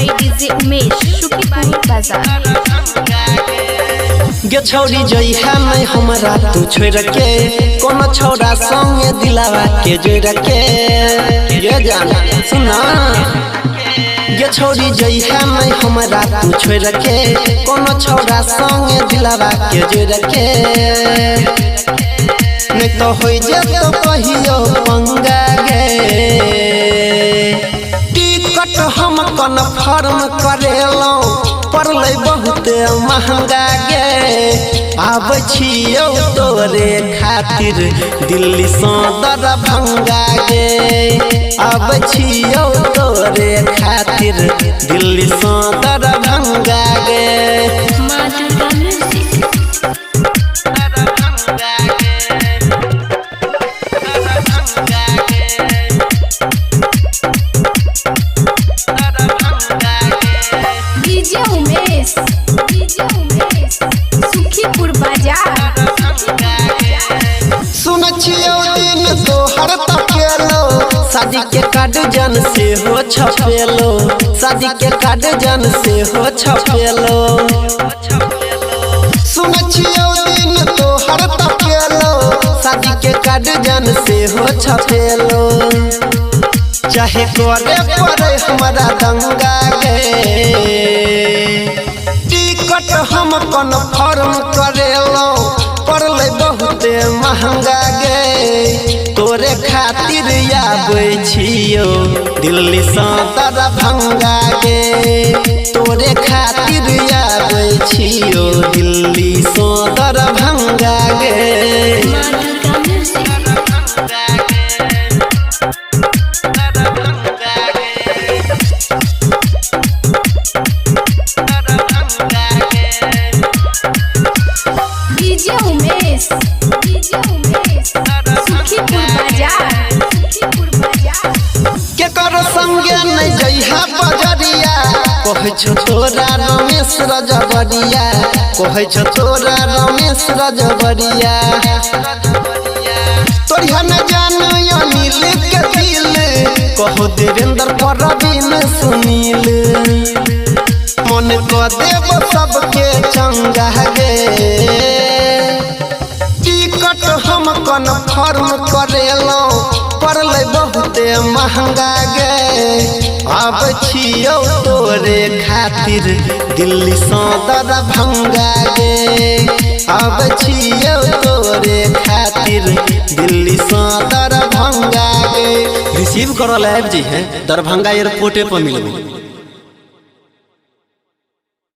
by DJ Umesh, Shukipur Bazaar. गे छौरी जइहा नहीं हमरा तू छोड़ के कोनो छौरा संगे दिलावा के जोड़ के ये जान सुना। गे छौरी जइहा नहीं हमरा तू छोड़ के कोनो छौरा संगे दिलावा के जोड़ के नहीं तो होई जे तो कहियो पंगा गे। टिकट हम कन्फर्म करेलो पड़लै बहुत महंगा गे। आब छियौ तोरे खातिर दिल्ली से दरभंगा गे। आब छियौ तोरे खातिर दिल्ली से दरभंगा गे। DJ Umesh, Shukipur Bazaar. सुन छियौ दिन तोहर तकेलो शादी के कार्ड जन से हो छपेलो। शादी के कार्ड जन से हो छपेलो। सुन छियौ दिन तोहर तकेलो शादी के कार्ड जन से हो छपेलो। चाहे करे पड़े हमारा दंगा गे। टिकट हम कन्फर्म करेलो पड़लै बहुत महंगा गे। तोरे खातिर आबै छियौ दिल्ली से दरभंगा गे। तोरे खातिर आबै छियौ दिल्ली से दरभंगा गे। DJ Umesh, Shukipur Bazaar. के करो संगे नहीं जइहा बजरिया कहै छो तोरा रमेश रजबरिया। कहै छो तोरा रमेश रजबरिया। तोरिया न जानो अनिल के दिल कहो देवेंद्र परवीन सुनील। मन को देव सबके चंगा गे। टिकट हम कन्फर्म करेलो पड़लै बहुत महंगा गे। आब छियौ तोरे खातिर दिल्ली से दरभंगा गे। आब छियौ तोरे खातिर दिल्ली से दरभंगा गे। रिसीव करल आबि जइहे दरभंगा एयरपोर्टे पर मिलबो।